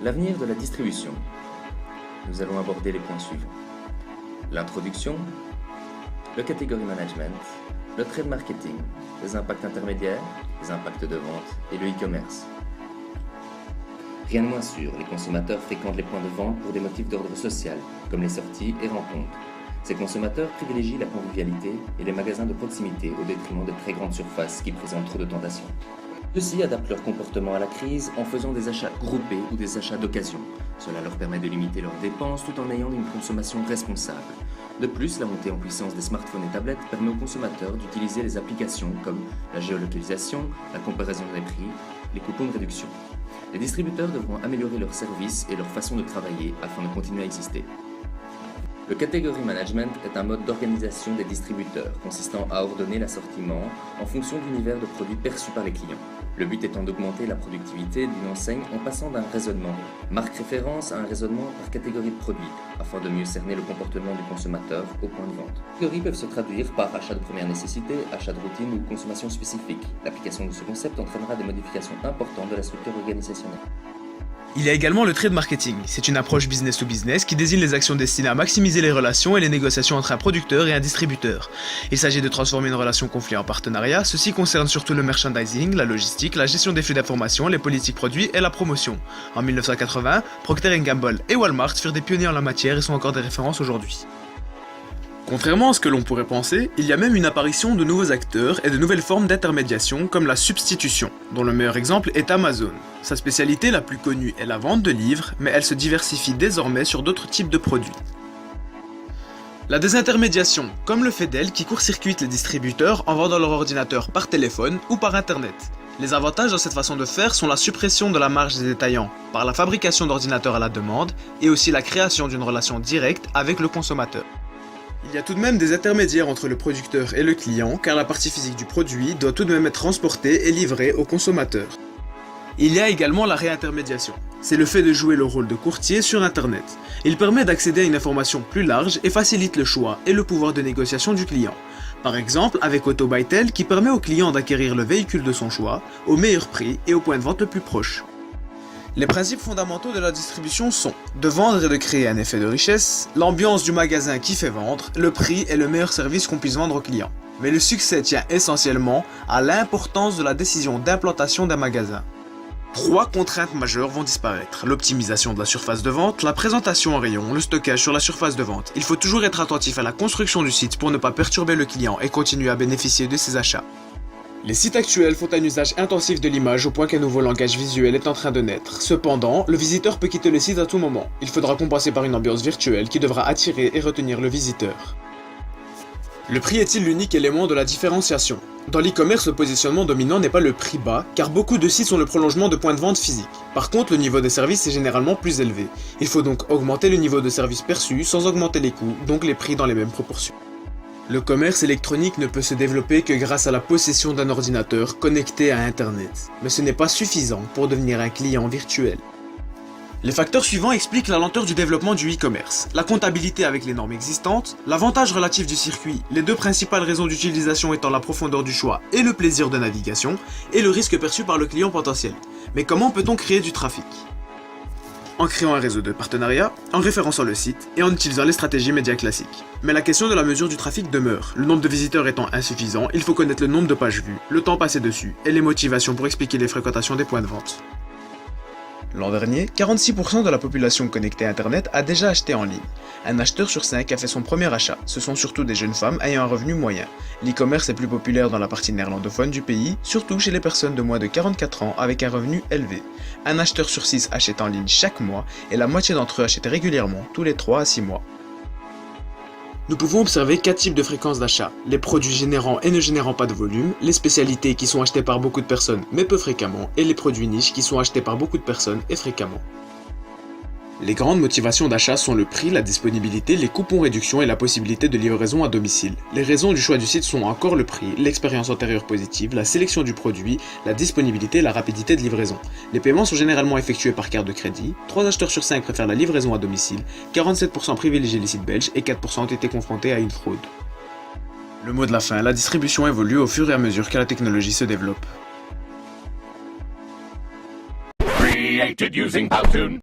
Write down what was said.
L'avenir de la distribution. Nous allons aborder les points suivants. L'introduction, le category management, le trade marketing, les impacts intermédiaires, les impacts de vente et le e-commerce. Rien de moins sûr, les consommateurs fréquentent les points de vente pour des motifs d'ordre social, comme les sorties et rencontres. Ces consommateurs privilégient la convivialité et les magasins de proximité au détriment de très grandes surfaces qui présentent trop de tentations. Ceux-ci adaptent leur comportement à la crise en faisant des achats groupés ou des achats d'occasion. Cela leur permet de limiter leurs dépenses tout en ayant une consommation responsable. De plus, la montée en puissance des smartphones et tablettes permet aux consommateurs d'utiliser les applications comme la géolocalisation, la comparaison des prix, les coupons de réduction. Les distributeurs devront améliorer leurs services et leur façon de travailler afin de continuer à exister. Le category management est un mode d'organisation des distributeurs consistant à ordonner l'assortiment en fonction de l'univers de produits perçus par les clients. Le but étant d'augmenter la productivité d'une enseigne en passant d'un raisonnement marque référence à un raisonnement par catégorie de produits afin de mieux cerner le comportement du consommateur au point de vente. Les catégories peuvent se traduire par achat de première nécessité, achat de routine ou consommation spécifique. L'application de ce concept entraînera des modifications importantes de la structure organisationnelle. Il y a également le trade marketing. C'est une approche business to business qui désigne les actions destinées à maximiser les relations et les négociations entre un producteur et un distributeur. Il s'agit de transformer une relation conflit en partenariat. Ceci concerne surtout le merchandising, la logistique, la gestion des flux d'informations, les politiques produits et la promotion. En 1980, Procter & Gamble et Walmart furent des pionniers en la matière et sont encore des références aujourd'hui. Contrairement à ce que l'on pourrait penser, il y a même une apparition de nouveaux acteurs et de nouvelles formes d'intermédiation comme la substitution, dont le meilleur exemple est Amazon. Sa spécialité la plus connue est la vente de livres, mais elle se diversifie désormais sur d'autres types de produits. La désintermédiation, comme le fait Dell qui court-circuite les distributeurs en vendant leur ordinateur par téléphone ou par internet. Les avantages de cette façon de faire sont la suppression de la marge des détaillants par la fabrication d'ordinateurs à la demande et aussi la création d'une relation directe avec le consommateur. Il y a tout de même des intermédiaires entre le producteur et le client car la partie physique du produit doit tout de même être transportée et livrée au consommateur. Il y a également la réintermédiation. C'est le fait de jouer le rôle de courtier sur internet. Il permet d'accéder à une information plus large et facilite le choix et le pouvoir de négociation du client. Par exemple avec AutoBytel qui permet au client d'acquérir le véhicule de son choix au meilleur prix et au point de vente le plus proche. Les principes fondamentaux de la distribution sont de vendre et de créer un effet de richesse, l'ambiance du magasin qui fait vendre, le prix et le meilleur service qu'on puisse vendre aux clients. Mais le succès tient essentiellement à l'importance de la décision d'implantation d'un magasin. 3 contraintes majeures vont disparaître. L'optimisation de la surface de vente, la présentation en rayon, le stockage sur la surface de vente. Il faut toujours être attentif à la construction du site pour ne pas perturber le client et continuer à bénéficier de ses achats. Les sites actuels font un usage intensif de l'image au point qu'un nouveau langage visuel est en train de naître. Cependant, le visiteur peut quitter le site à tout moment. Il faudra compenser par une ambiance virtuelle qui devra attirer et retenir le visiteur. Le prix est-il l'unique élément de la différenciation? Dans l'e-commerce, le positionnement dominant n'est pas le prix bas, car beaucoup de sites sont le prolongement de points de vente physiques. Par contre, le niveau de service est généralement plus élevé. Il faut donc augmenter le niveau de service perçu sans augmenter les coûts, donc les prix dans les mêmes proportions. Le commerce électronique ne peut se développer que grâce à la possession d'un ordinateur connecté à Internet. Mais ce n'est pas suffisant pour devenir un client virtuel. Les facteurs suivants expliquent la lenteur du développement du e-commerce. La comptabilité avec les normes existantes, l'avantage relatif du circuit, les 2 principales raisons d'utilisation étant la profondeur du choix et le plaisir de navigation, et le risque perçu par le client potentiel. Mais comment peut-on créer du trafic ? En créant un réseau de partenariats, en référençant le site et en utilisant les stratégies médias classiques. Mais la question de la mesure du trafic demeure. Le nombre de visiteurs étant insuffisant, il faut connaître le nombre de pages vues, le temps passé dessus et les motivations pour expliquer les fréquentations des points de vente. L'an dernier, 46% de la population connectée à Internet a déjà acheté en ligne. Un acheteur sur 5 a fait son premier achat. Ce sont surtout des jeunes femmes ayant un revenu moyen. L'e-commerce est plus populaire dans la partie néerlandophone du pays, surtout chez les personnes de moins de 44 ans avec un revenu élevé. Un acheteur sur 6 achète en ligne chaque mois et la moitié d'entre eux achètent régulièrement, tous les 3 à 6 mois. Nous pouvons observer 4 types de fréquences d'achat. Les produits générant et ne générant pas de volume, les spécialités qui sont achetées par beaucoup de personnes mais peu fréquemment, et les produits niches qui sont achetés par beaucoup de personnes et fréquemment. Les grandes motivations d'achat sont le prix, la disponibilité, les coupons réduction et la possibilité de livraison à domicile. Les raisons du choix du site sont encore le prix, l'expérience antérieure positive, la sélection du produit, la disponibilité et la rapidité de livraison. Les paiements sont généralement effectués par carte de crédit, 3 acheteurs sur 5 préfèrent la livraison à domicile, 47% privilégient les sites belges et 4% ont été confrontés à une fraude. Le mot de la fin, la distribution évolue au fur et à mesure que la technologie se développe. Created using Powtoon.